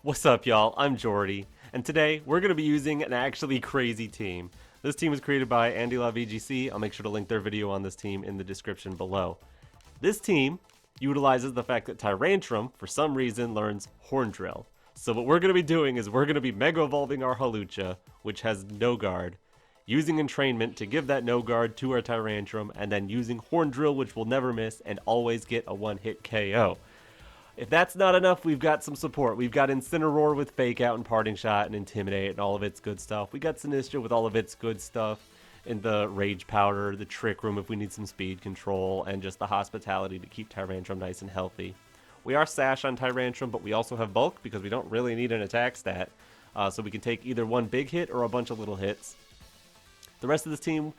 What's up, y'all? I'm Jordy, and today we're going to be using an actually crazy team. This team was created by Andy La VGC. I'll make sure to link their video on this team in the description below. This team utilizes the fact that Tyrantrum, for some reason, learns Horn Drill. So what we're going to be doing is we're going to be Mega Evolving our Hawlucha, which has no guard, using Entrainment to give that no guard to our Tyrantrum, and then using Horn Drill, which will never miss and always get a one-hit KO. If that's not enough, we've got some support. We've got Incineroar with Fake Out and Parting Shot and Intimidate and all of its good stuff. We got Sinistcha with all of its good stuff in the Rage Powder, the Trick Room if we need some speed control, and just the Hospitality to keep Tyrantrum nice and healthy. We are Sash on Tyrantrum, but we also have Bulk because we don't really need an attack stat. So we can take either one big hit or a bunch of little hits. The rest of this team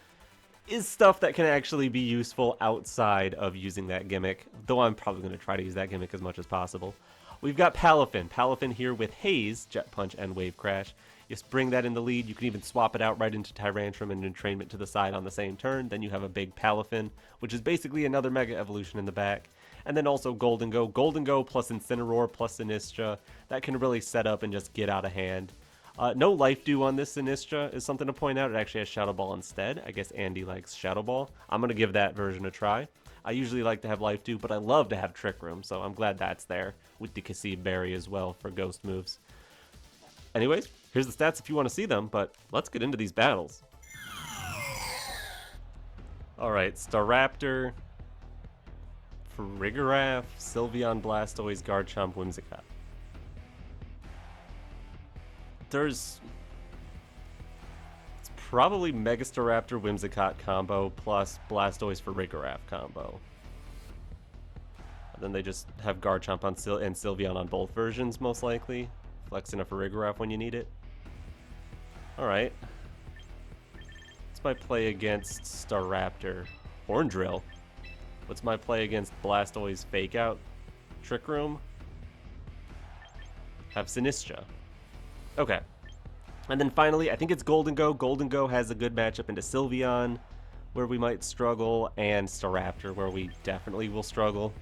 is stuff that can actually be useful outside of using that gimmick, though I'm probably going to try to use that gimmick as much as possible. We've got Palafin. Palafin here with Haze, Jet Punch, and Wave Crash. Just bring that in the lead. You can even swap it out right into Tyrantrum and Entrainment to the side on the same turn. Then you have a big Palafin, which is basically another Mega Evolution in the back. And then also Gholdengo. Gholdengo plus Incineroar plus Sinistcha. That can really set up and just get out of hand. No Life Dew on this Sinistcha is something to point out. It actually has Shadow Ball instead. I guess Andy likes Shadow Ball. I'm going to give that version a try. I usually like to have Life Dew, but I love to have Trick Room, so I'm glad that's there with the Kasib Berry as well for ghost moves. Anyways, here's the stats if you want to see them, but let's get into these battles. Alright, Staraptor, Farigiraf, Sylveon, Blastoise, Garchomp, Whimsicott. It's probably Megastaraptor Whimsicott combo plus Blastoise Farigiraf combo. And then they just have Garchomp on and Sylveon on both versions, most likely. Flexing a Farigiraf when you need it. Alright. What's my play against Staraptor? Horn Drill. What's my play against Blastoise Fake Out? Trick Room? Have Sinistcha. Okay. And then finally, I think it's Gholdengo. Gholdengo has a good matchup into Sylveon, where we might struggle, and Staraptor, where we definitely will struggle.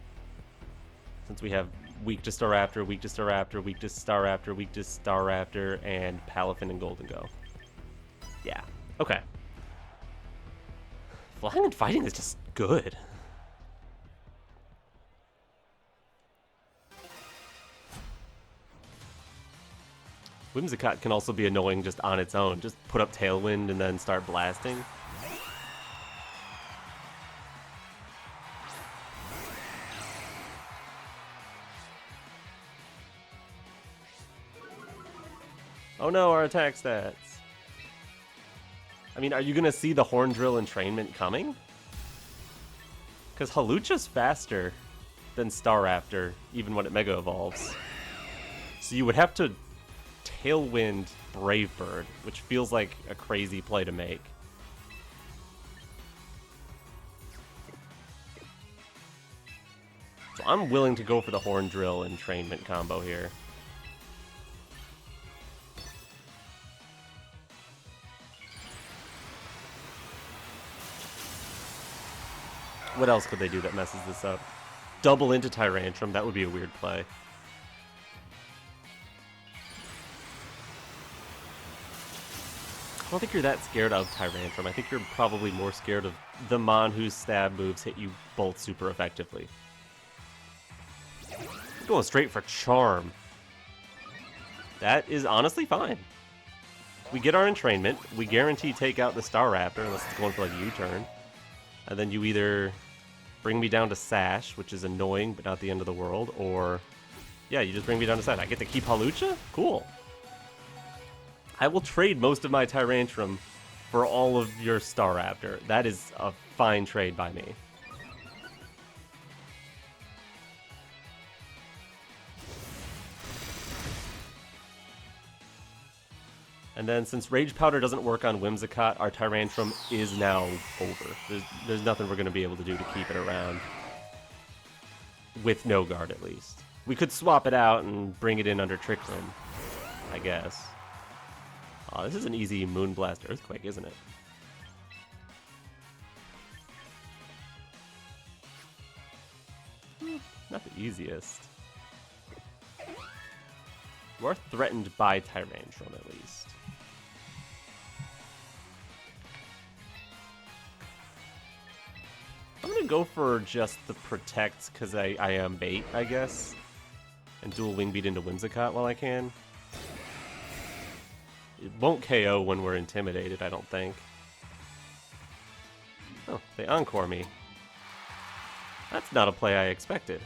Since we have weak to Staraptor, weak to Staraptor, weak to Staraptor, weak to Staraptor, and Palafin and Gholdengo. Yeah. Okay. Flying and Fighting is just good. Whimsicott can also be annoying just on its own. Just put up Tailwind and then start blasting. Oh no, our attack stats. I mean, are you going to see the Horn Drill Entrainment coming? Because Hawlucha's faster than Staraptor, even when it Mega Evolves. So you would have to Tailwind Brave Bird, which feels like a crazy play to make. So I'm willing to go for the Horn Drill Entrainment combo here. What else could they do that messes this up? Double into Tyrantrum, that would be a weird play. I don't think you're that scared of Tyrantrum. I think you're probably more scared of the Mon whose stab moves hit you both super effectively. Going straight for Charm. That is honestly fine. We get our Entrainment. We guarantee take out the Staraptor unless it's going for like a U-turn. And then you either bring me down to Sash, which is annoying but not the end of the world, or yeah, you just bring me down to Sash. I get to keep Hawlucha? Cool. I will trade most of my Tyrantrum for all of your Staraptor. That is a fine trade by me. And then since Rage Powder doesn't work on Whimsicott, our Tyrantrum is now over. There's nothing we're going to be able to do to keep it around. With no guard, at least. We could swap it out and bring it in under Trick Room, I guess. Oh, this is an easy Moonblast Earthquake, isn't it? Not the easiest. You are threatened by Tyrantrum, at least. I'm gonna go for just the protect, because I am bait, I guess. And dual wing beat into Whimsicott while I can. It won't KO when we're intimidated, I don't think. Oh, they encore me. That's not a play I expected.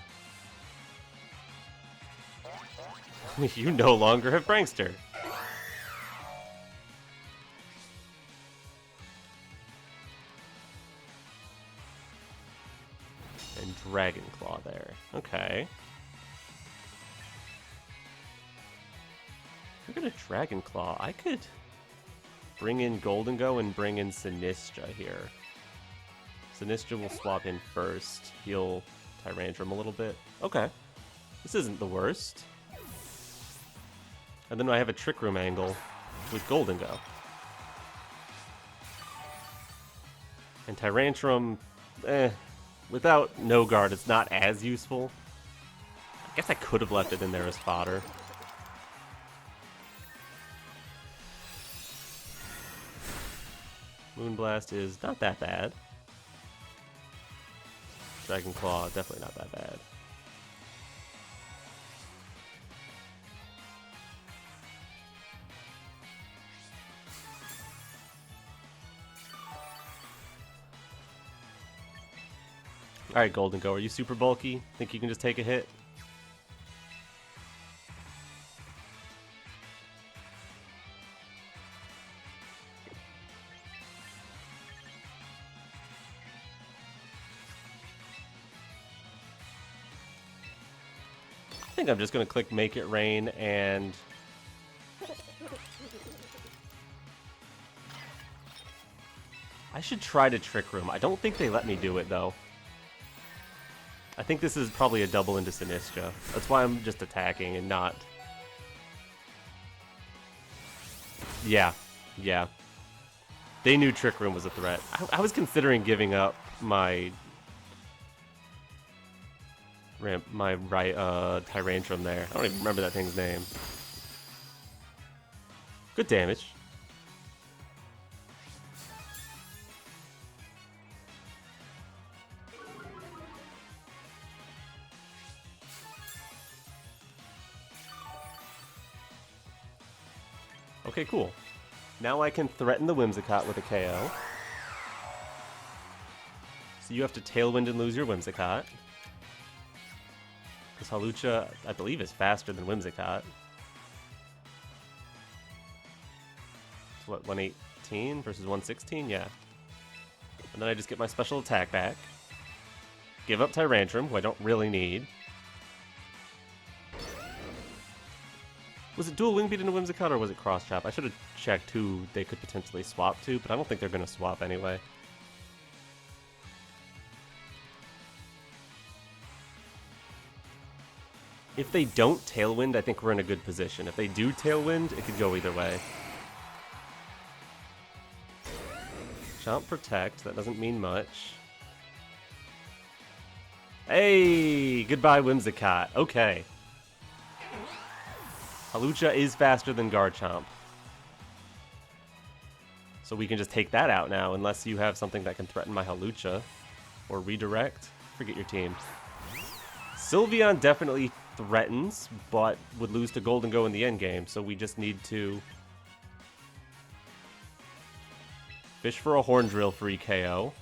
You no longer have Prankster. And Dragon Claw there. Okay. If we're gonna Dragon Claw, I could bring in Gholdengo and bring in Sinistcha here. Sinistcha will swap in first, heal Tyrantrum a little bit. Okay. This isn't the worst. And then I have a Trick Room angle with Gholdengo. And Tyrantrum, without no guard, it's not as useful. I guess I could have left it in there as fodder. Moonblast is not that bad. Dragon Claw, definitely not that bad. Alright, Gholdengo, are you super bulky? Think you can just take a hit? I think I'm just going to click Make It Rain and... I should try to Trick Room. I don't think they let me do it, though. I think this is probably a double into Sinistcha. That's why I'm just attacking and not... Yeah. They knew Trick Room was a threat. I was considering giving up my... Tyrantrum there. I don't even remember that thing's name. Good damage. Okay, cool. Now I can threaten the Whimsicott with a KO. So you have to Tailwind and lose your Whimsicott. Because Hawlucha, I believe, is faster than Whimsicott. It's what, 118 versus 116? Yeah. And then I just get my special attack back. Give up Tyrantrum, who I don't really need. Was it dual wing beat into Whimsicott or was it cross chop? I should have checked who they could potentially swap to, but I don't think they're going to swap anyway. If they don't Tailwind, I think we're in a good position. If they do Tailwind, it could go either way. Chomp Protect, that doesn't mean much. Hey, goodbye Whimsicott. Okay. Hawlucha is faster than Garchomp. So we can just take that out now, unless you have something that can threaten my Hawlucha. Or redirect. Forget your team. Sylveon definitely threatens, but would lose to Gholdengo in the endgame, so we just need to fish for a Horn Drill free KO,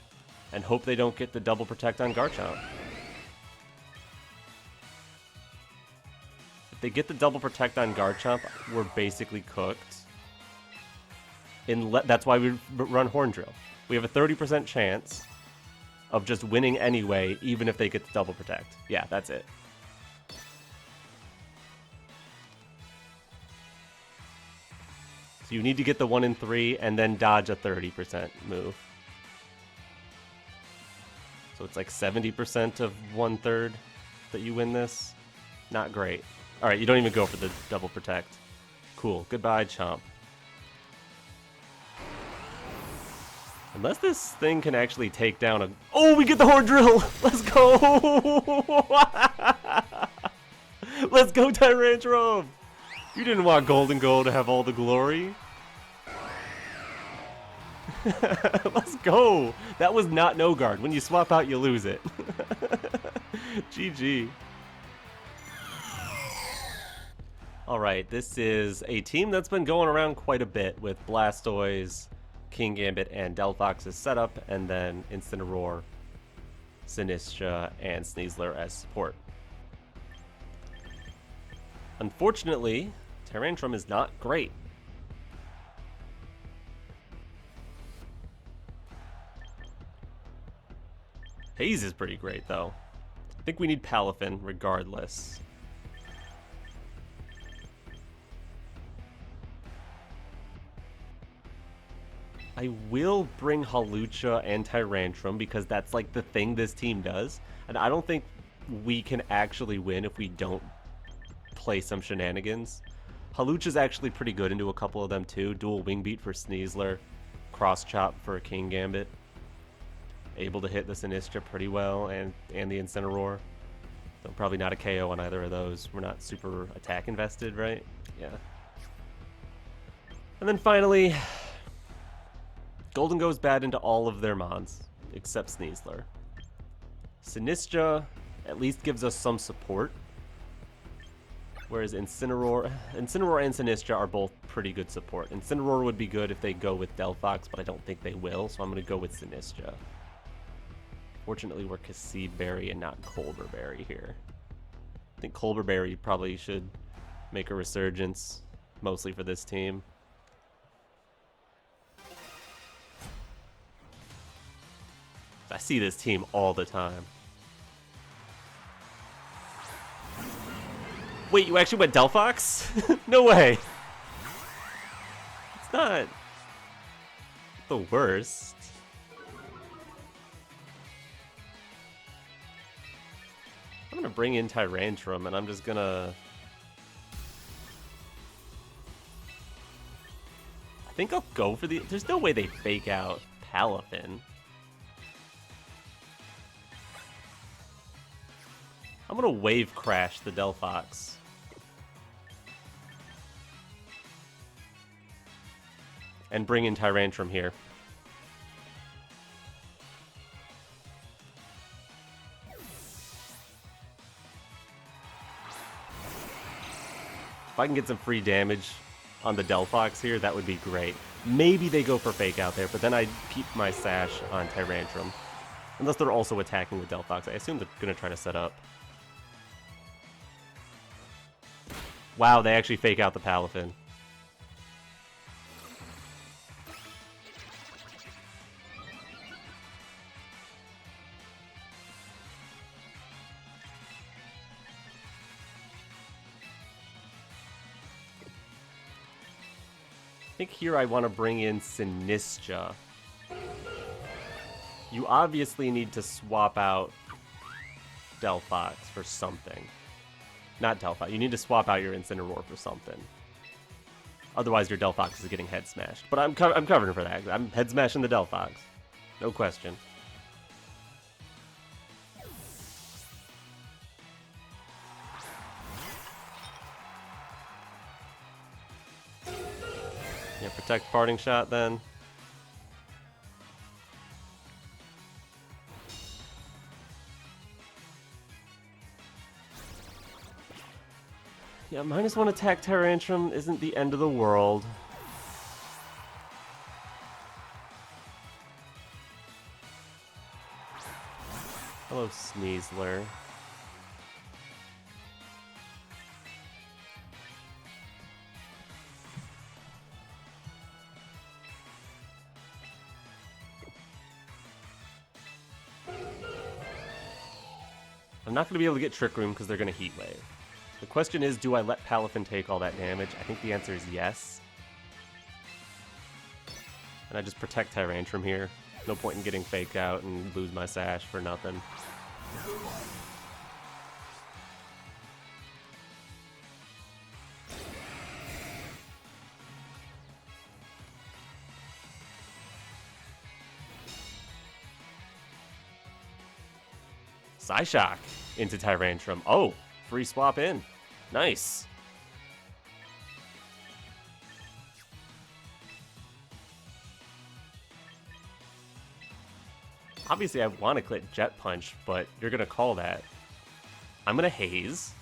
and hope they don't get the double protect on Garchomp. If they get the double protect on Garchomp, we're basically cooked. That's why we run Horn Drill. We have a 30% chance of just winning anyway, even if they get the double protect. Yeah, that's it. So you need to get the 1 in 3 and then dodge a 30% move. So it's like 70% of 1/3 that you win this. Not great. Alright, you don't even go for the double protect. Cool. Goodbye, Chomp. Unless this thing can actually take down a... Oh, we get the Horn Drill! Let's go! Let's go, Tyrantrum! You didn't want Gholdengo to have all the glory. Let's go. That was not no guard. When you swap out, you lose it. GG. Alright, this is a team that's been going around quite a bit with Blastoise, King Gambit, and Delphox's setup, and then Incineroar, Sinistcha, and Sneasler as support. Unfortunately, Tyrantrum is not great. Haze is pretty great, though. I think we need Palafin regardless. I will bring Hawlucha and Tyrantrum because that's like the thing this team does. And I don't think we can actually win if we don't play some shenanigans. Hawlucha's actually pretty good into a couple of them too. Dual Wing Beat for Sneasler. Cross Chop for King Gambit. Able to hit the Sinistcha pretty well and the Incineroar. Though probably not a KO on either of those. We're not super attack invested, right? Yeah. And then finally, Gholdengo's bad into all of their mons, except Sneasler. Sinistcha at least gives us some support. Whereas Incineroar and Sinistcha are both pretty good support. Incineroar would be good if they go with Delphox, but I don't think they will, so I'm going to go with Sinistcha. Fortunately, we're Kasib Berry and not Colbur Berry here. I think Colbur Berry probably should make a resurgence, mostly for this team. I see this team all the time. Wait, you actually went Delphox? No way. It's not the worst. I'm gonna bring in Tyrantrum and I'm just gonna... I think I'll go for the... There's no way they fake out Palafin. I'm gonna Wave Crash the Delphox. And bring in Tyrantrum here. If I can get some free damage on the Delphox here, that would be great. Maybe they go for Fake Out there, but then I'd keep my Sash on Tyrantrum. Unless they're also attacking with Delphox. I assume they're gonna try to set up. Wow, they actually fake out the Palafin. I think here I want to bring in Sinistcha. You obviously need to swap out Delphox for something. Not Delphox. You need to swap out your Incineroar for something. Otherwise, your Delphox is getting head smashed. But I'm covering for that. I'm head smashing the Delphox. No question. Yeah, protect Parting Shot then. Yeah, -1 attack Tyrantrum isn't the end of the world. Hello, Sneasler. I'm not going to be able to get Trick Room because they're going to Heat Wave. The question is, do I let Palafin take all that damage? I think the answer is yes. And I just protect Tyrantrum here. No point in getting faked out and lose my Sash for nothing. Psyshock into Tyrantrum. Oh, free swap in. Nice. Obviously, I want to click Jet Punch, but you're going to call that. I'm going to Haze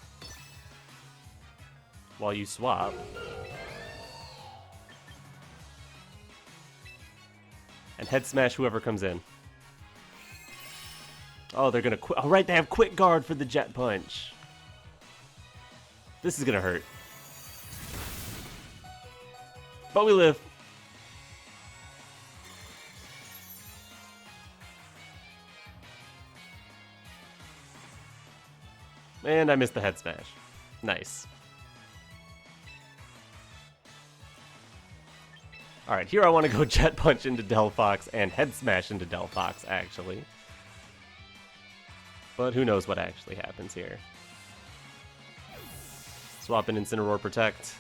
while you swap. And Head Smash whoever comes in. Oh, they're going to quit. All right, they have Quick Guard for the Jet Punch. This is going to hurt. But we live. And I missed the Head Smash. Nice. Alright, here I want to go Jet Punch into Delphox and Head Smash into Delphox, actually. But who knows what actually happens here. Swap in Incineroar Protect.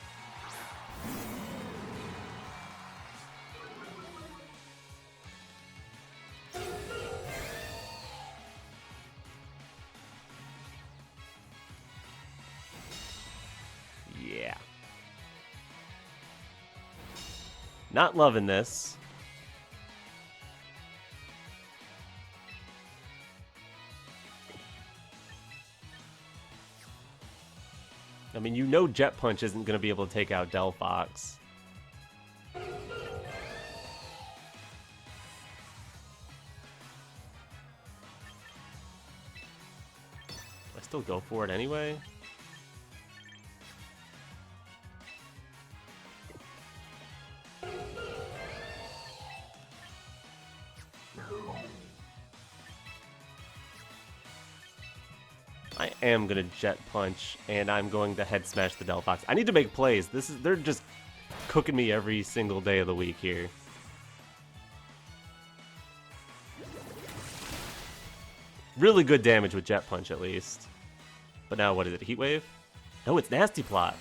Yeah. Not loving this. I mean, you know Jet Punch isn't going to be able to take out Delphox. Do I still go for it anyway? I am gonna Jet Punch, and I'm going to Head Smash the Delphox. I need to make plays. They're just cooking me every single day of the week here. Really good damage with Jet Punch, at least. But now, what is it? Heat Wave? No, it's Nasty Plot.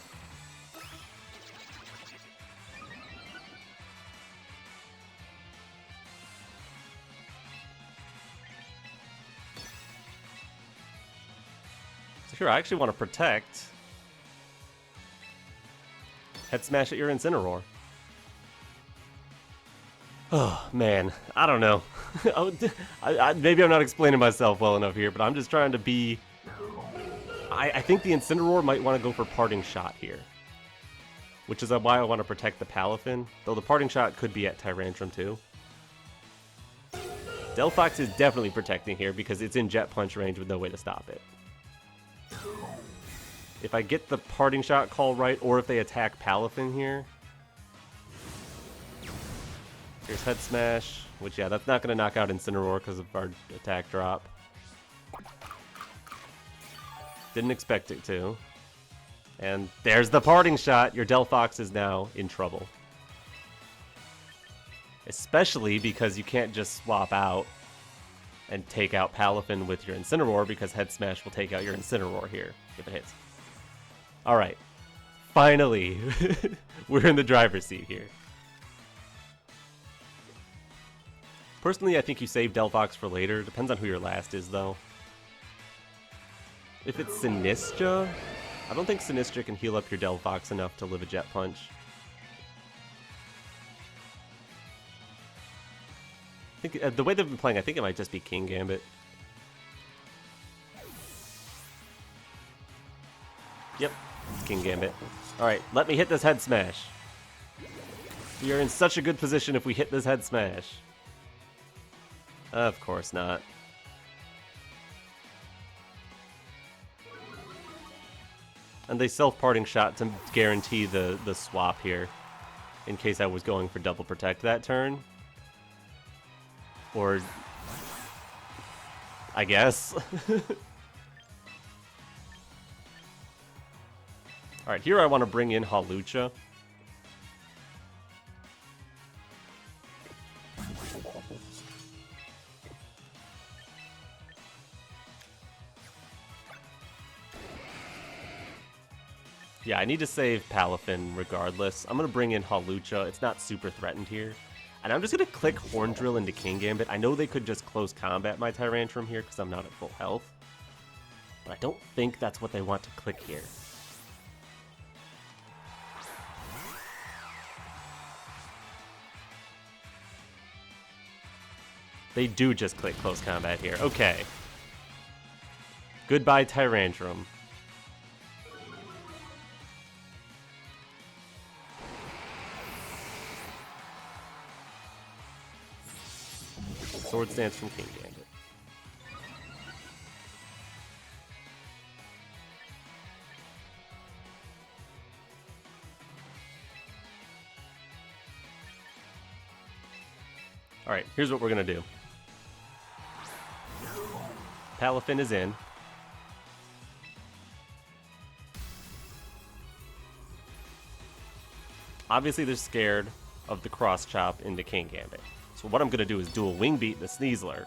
Here, I actually want to protect. Head Smash at your Incineroar. Oh, man. I don't know. Maybe I'm not explaining myself well enough here, but I'm just trying to be... I think the Incineroar might want to go for Parting Shot here. Which is why I want to protect the Palafin. Though the Parting Shot could be at Tyrantrum too. Delphox is definitely protecting here because it's in Jet Punch range with no way to stop it. If I get the Parting Shot call right, or if they attack Palafin here. Here's Head Smash, which, yeah, that's not going to knock out Incineroar because of our attack drop. Didn't expect it to. And there's the Parting Shot. Your Delphox is now in trouble. Especially because you can't just swap out and take out Palafin with your Incineroar, because Head Smash will take out your Incineroar here if it hits. Alright. Finally, we're in the driver's seat here. Personally, I think you save Delphox for later. Depends on who your last is, though. If it's Sinistcha, I don't think Sinistcha can heal up your Delphox enough to live a Jet Punch. I think the way they've been playing, I think it might just be King Gambit. Yep, it's King Gambit. Alright, let me hit this Head Smash. We are in such a good position if we hit this Head Smash. Of course not. And they self-Parting Shot to guarantee the swap here, in case I was going for double protect that turn. Or, I guess. Alright, here I want to bring in Hawlucha. Yeah, I need to save Palafin regardless. I'm going to bring in Hawlucha. It's not super threatened here. And I'm just going to click Horn Drill into King Gambit. I know they could just close combat my Tyrantrum here because I'm not at full health. But I don't think that's what they want to click here. They do just click close combat here. Okay. Goodbye, Tyrantrum. Sword Stance from King Gambit. Alright, here's what we're gonna do. Palafin is in. Obviously they're scared of the cross chop into King Gambit. So what I'm gonna do is dual Wing Beat the Sneasler.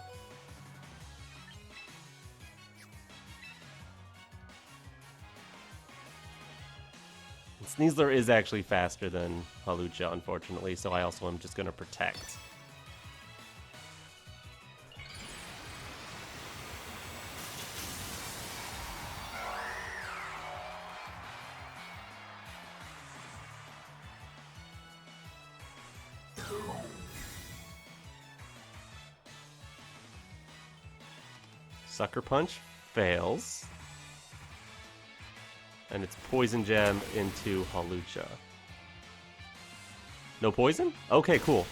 And Sneasler is actually faster than Hawlucha, unfortunately, so I also am just gonna protect. Sucker Punch fails. And it's Poison Gem into Hawlucha. No poison? Okay, cool.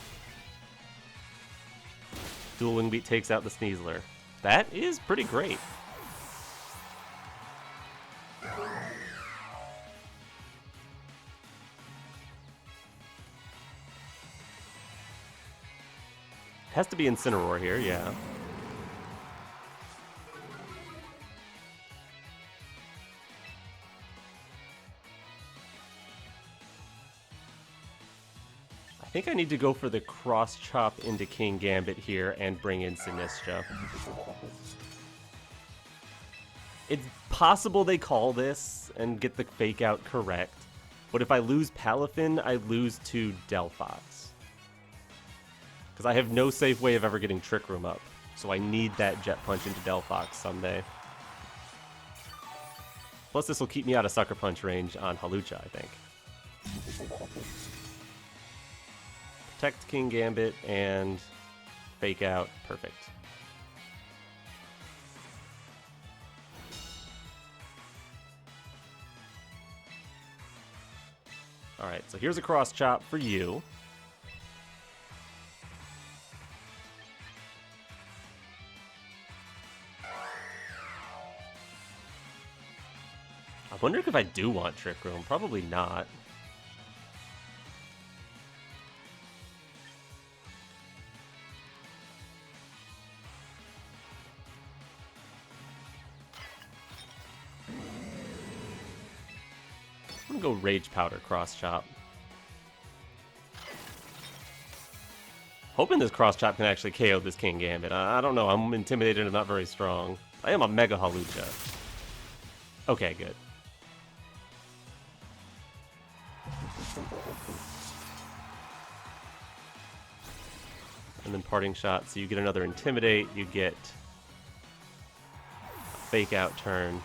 Dual Wing Beat takes out the Sneasler. That is pretty great. Has to be Incineroar here, yeah. I think I need to go for the cross chop into King Gambit here and bring in Sinistcha. It's possible they call this and get the fake out correct, but if I lose Palafin, I lose to Delphox. Because I have no safe way of ever getting Trick Room up, so I need that Jet Punch into Delphox someday. Plus this will keep me out of Sucker Punch range on Hawlucha, I think. Protect King Gambit and fake out. Perfect. Alright, so here's a cross chop for you. I'm wondering if I do want Trick Room. Probably not. I'm gonna go Rage Powder Cross Chop. Hoping this Cross Chop can actually KO this King Gambit. I don't know, I'm intimidated and not very strong. I am a Mega Hawlucha. Okay, good. And then Parting Shot, so you get another Intimidate, you get a Fake Out turn.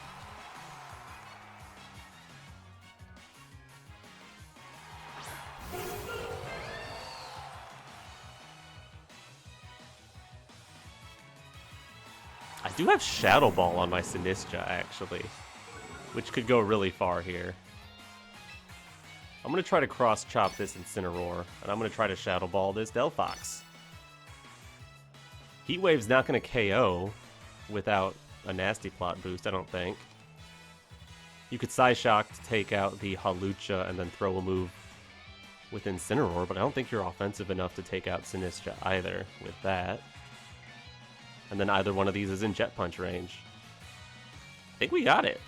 I do have Shadow Ball on my Sinistcha, actually, which could go really far here. I'm going to try to cross-chop this Incineroar, and I'm going to try to Shadow Ball this Delphox. Heat Wave's not going to KO without a Nasty Plot boost, I don't think. You could Psyshock to take out the Hawlucha and then throw a move with Incineroar, but I don't think you're offensive enough to take out Sinistcha either with that. And then either one of these is in Jet Punch range. I think we got it.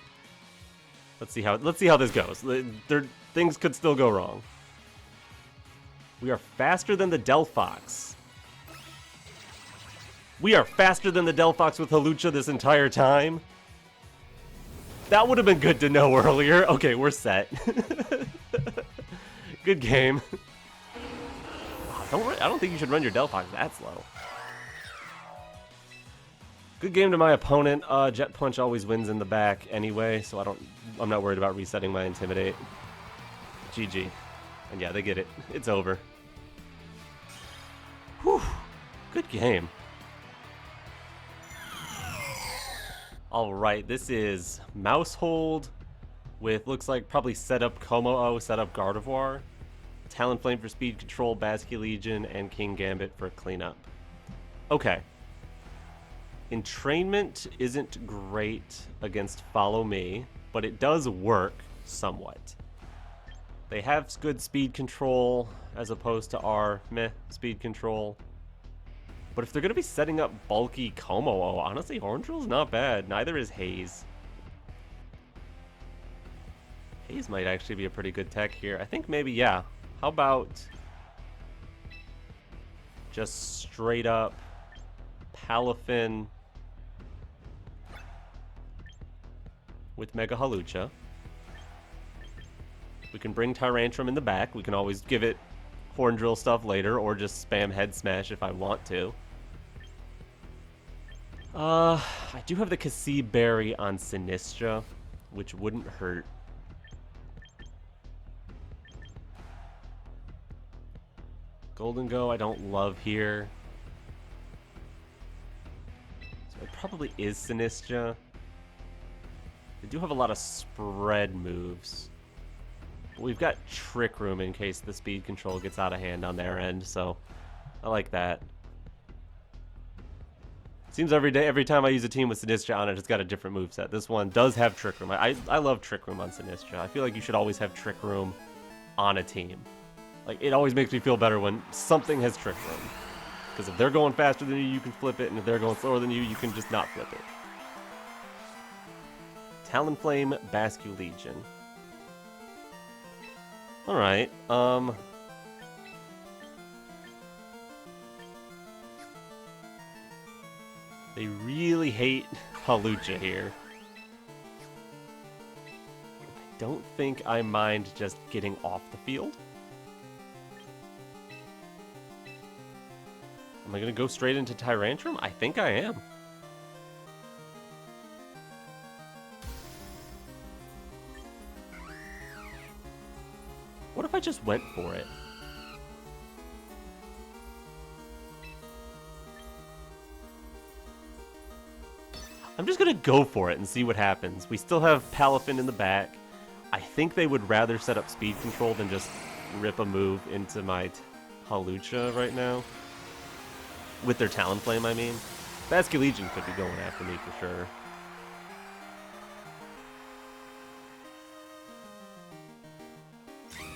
Let's see how this goes. Things could still go wrong. We are faster than the Delphox. We are faster than the Delphox with Hawlucha this entire time. That would have been good to know earlier. Okay, we're set. Good game. I don't think you should run your Delphox that slow. Good game to my opponent. Jet Punch always wins in the back anyway, so I'm not worried about resetting my Intimidate. GG. And yeah, they get it. It's over. Whew. Good game. Alright, this is Mousehold with, looks like, probably setup Como-O, setup Gardevoir, Talonflame for speed control, Basculegion, and King Gambit for cleanup. Okay. Entrainment isn't great against Follow Me, but it does work somewhat. They have good speed control as opposed to our meh speed control. But if they're going to be setting up bulky Como-O, honestly, Horn Drill's not bad. Neither is Haze. Haze might actually be a pretty good tech here. I think maybe, yeah. How about just straight up Palafin with Mega Hawlucha. We can bring Tyrantrum in the back. We can always give it Horn Drill stuff later, or just spam Head Smash if I want to. I do have the Kasib Berry on Sinistcha, which wouldn't hurt. Gholdengo I don't love here. So it probably is Sinistcha. They do have a lot of spread moves. But we've got Trick Room in case the speed control gets out of hand on their end, so I like that. Seems every time I use a team with Sinistcha on it, it's got a different moveset. This one does have Trick Room. I love Trick Room on Sinistcha. I feel like you should always have Trick Room on a team. Like, it always makes me feel better when something has Trick Room. Because if they're going faster than you, you can flip it, and if they're going slower than you, you can just not flip it. Talonflame, Basculegion. Alright, they really hate Hawlucha here. I don't think I mind just getting off the field. Am I going to go straight into Tyrantrum? I think I am. What if I just went for it? I'm just going to go for it and see what happens. We still have Palafin in the back. I think they would rather set up speed control than just rip a move into my Hawlucha right now. With their Talonflame, I mean. Basculegion could be going after me for sure.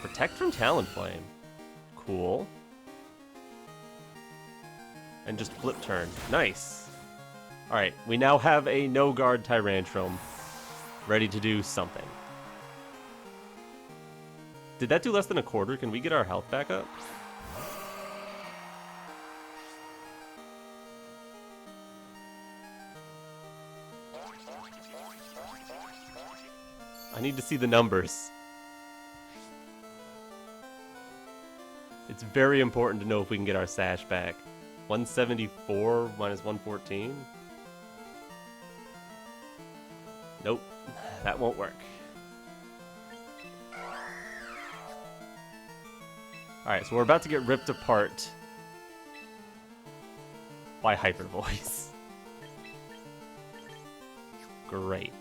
Protect from Talonflame. Cool. And just flip turn. Nice. Alright, we now have a no-guard Tyrantrum ready to do something. Did that do less than a quarter? Can we get our health back up? I need to see the numbers. It's very important to know if we can get our Sash back. 174 minus 114? Nope, that won't work. Alright, so we're about to get ripped apart by Hyper Voice. Great.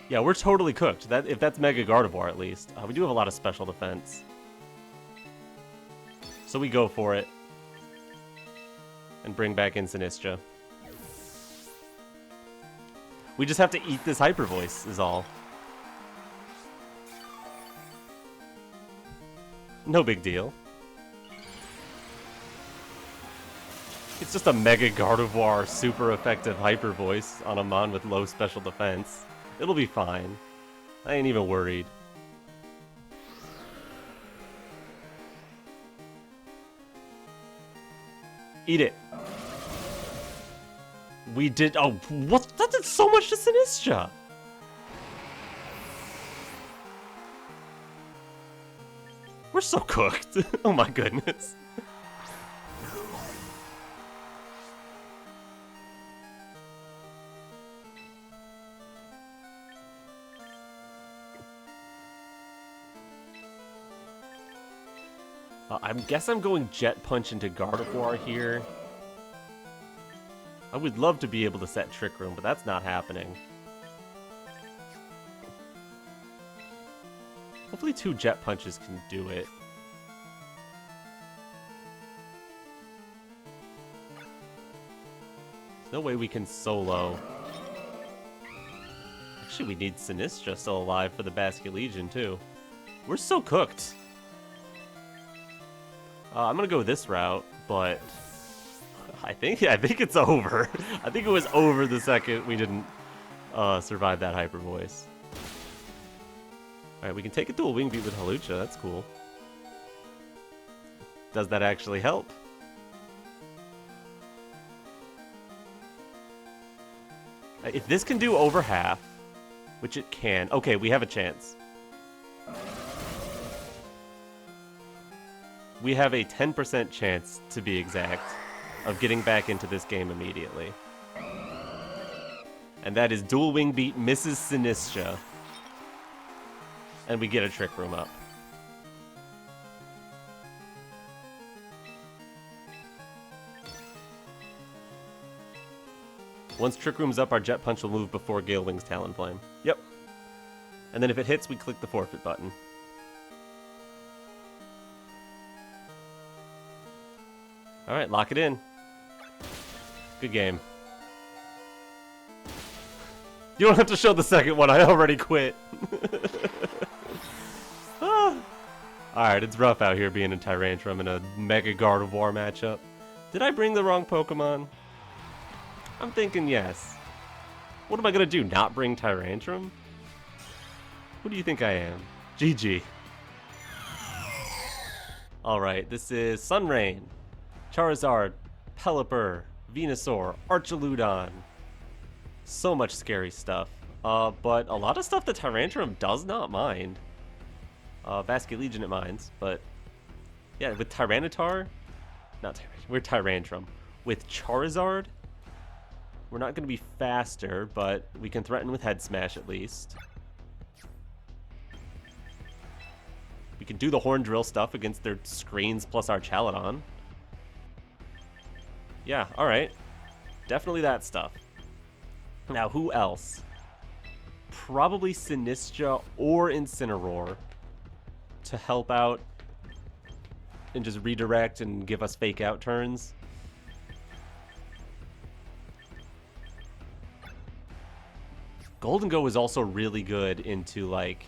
Yeah, we're totally cooked. If that's Mega Gardevoir, at least. We do have a lot of special defense. So we go for it. And bring back Sinistcha. We just have to eat this Hyper Voice, is all. No big deal. It's just a Mega Gardevoir super effective Hyper Voice on a Mon with low special defense. It'll be fine. I ain't even worried. Eat it. We did. Oh, what? That did so much to Sinistcha. We're so cooked. Oh my goodness. I guess I'm going Jet Punch into Gardevoir here. I would love to be able to set Trick Room, but that's not happening. Hopefully 2 Jet Punches can do it. There's no way we can solo. Actually, we need Sinistcha still alive for the Basculegion, too. We're so cooked. I'm gonna go this route, but I think it's over. I think it was over the second we didn't survive that Hyper Voice. Alright, we can take a dual Wing Beat with Hawlucha, that's cool. Does that actually help? If this can do over half, which it can, okay, we have a chance. We have a 10% chance, to be exact, of getting back into this game immediately. And that is Dual Wing Beat misses Sinistcha. And we get a Trick Room up. Once Trick Room's up, our Jet Punch will move before Gale Wing's Talonflame. Yep. And then if it hits, we click the forfeit button. Alright, lock it in. Good game. You don't have to show the second one, I already quit. Alright, it's rough out here being in Tyrantrum in a Mega Gardevoir matchup. Did I bring the wrong Pokemon? I'm thinking yes. What am I gonna do, not bring Tyrantrum? Who do you think I am? GG. Alright, this is Sunrain, Charizard, Pelipper, Venusaur, Archaludon. So much scary stuff. But a lot of stuff that Tyrantrum does not mind. Basculegion it minds, but yeah, with Tyranitar, we're Tyrantrum. With Charizard, we're not going to be faster, but we can threaten with Head Smash at least. We can do the Horn Drill stuff against their screens plus our Chaladon. Yeah, alright. Definitely that stuff. Now, who else? Probably Sinistcha or Incineroar to help out and just redirect and give us fake out turns. Gholdengo is also really good into, like,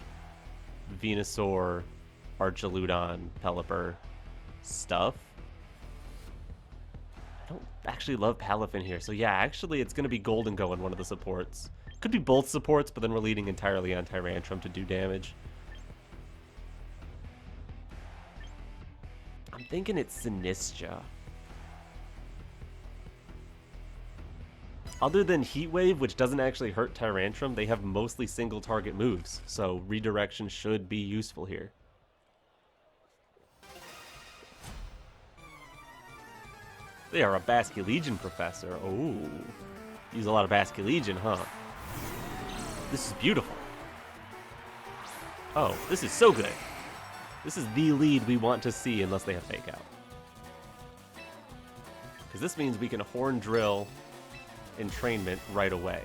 Venusaur, Archaludon, Pelipper stuff. I don't actually love Palafin here, so yeah, actually it's going to be Gholdengo in one of the supports. Could be both supports, but then we're leaning entirely on Tyrantrum to do damage. I'm thinking it's Sinistcha. Other than Heat Wave, which doesn't actually hurt Tyrantrum, they have mostly single target moves, so redirection should be useful here. They are a Basculegion professor. Oh, use a lot of Basculegion, huh? This is beautiful. Oh, this is so good. This is the lead we want to see unless they have Fake Out. Because this means we can Horn Drill Entrainment right away.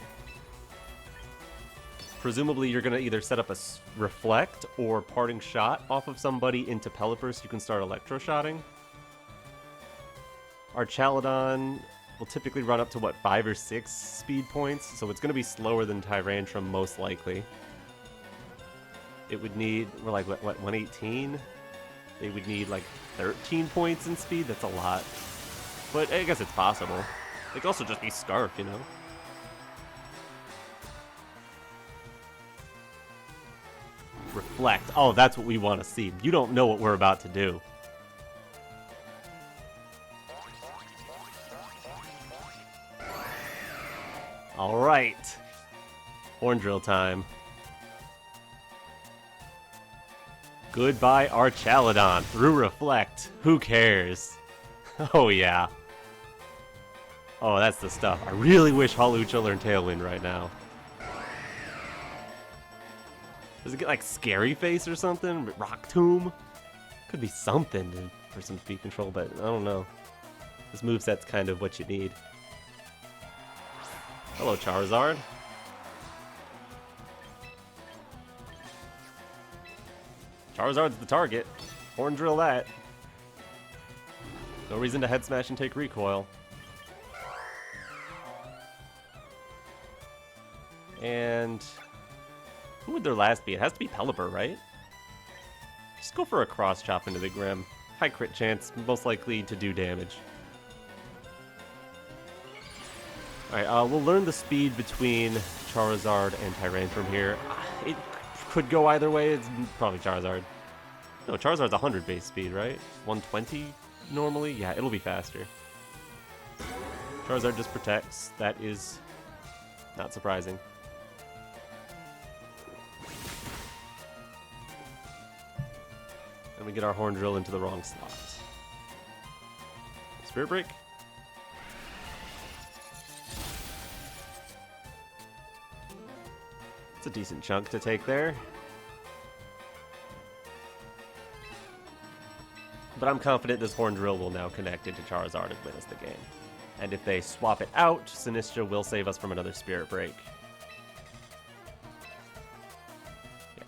Presumably you're going to either set up a Reflect or Parting Shot off of somebody into Pelipper so you can start Electroshotting. Our Chaladon will typically run up to, what, 5 or 6 speed points, so it's going to be slower than Tyrantrum most likely. It would need, we're like, what 118? They would need like 13 points in speed, that's a lot. But I guess it's possible. It could also just be Scarf, you know? Reflect. Oh, that's what we want to see. You don't know what we're about to do. Alright. Horn Drill time. Goodbye, Archaludon. Through Reflect. Who cares? Oh, yeah. Oh, that's the stuff. I really wish Hawlucha learned Tailwind right now. Does it get like Scary Face or something? Rock Tomb? Could be something to for some speed control, but I don't know. This moveset's kind of what you need. Hello, Charizard. Charizard's the target. Horn drill that. No reason to head smash and take recoil. And who would their last be? It has to be Pelipper, right? Just go for a cross chop into the Grim. High crit chance, most likely to do damage. Alright, we'll learn the speed between Charizard and Tyrantrum here. It could go either way. It's probably Charizard. No, Charizard's 100 base speed, right? 120 normally? Yeah, it'll be faster. Charizard just protects. That is not surprising. And we get our Horn Drill into the wrong slot. Spirit Break. It's a decent chunk to take there. But I'm confident this Horn Drill will now connect into Charizard and win us the game. And if they swap it out, Sinistcha will save us from another Spirit Break. Yeah.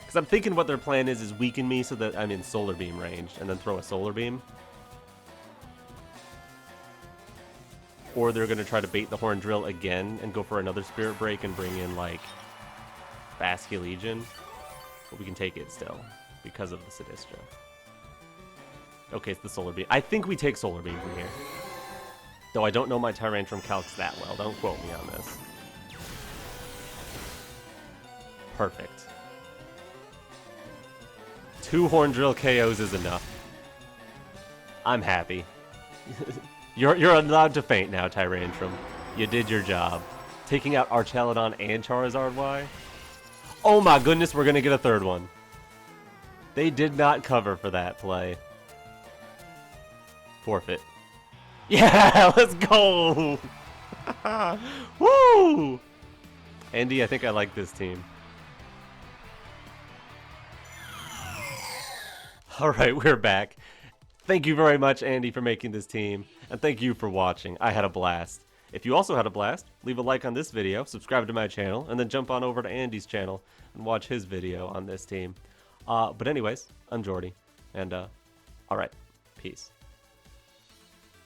Because I'm thinking what their plan is weaken me so that I'm in Solar Beam range, and then throw a Solar Beam. Or they're going to try to bait the Horn Drill again and go for another Spirit Break and bring in, like, Basculegion. But we can take it still, because of the Sinistcha. Okay, it's the Solar Beam. I think we take Solar Beam from here. Though I don't know my Tyrantrum calcs that well. Don't quote me on this. Perfect. 2 Horn Drill KOs is enough. I'm happy. You're allowed to faint now, Tyrantrum. You did your job. Taking out Archelodon and Charizard, why? Oh my goodness, we're gonna get a third one. They did not cover for that play. Forfeit. Yeah, let's go! Woo! Andy, I think I like this team. Alright, we're back. Thank you very much, Andy, for making this team, and thank you for watching. I had a blast. If you also had a blast, leave a like on this video, subscribe to my channel, and then jump on over to Andy's channel and watch his video on this team. But anyways, I'm Jordy, and alright, peace.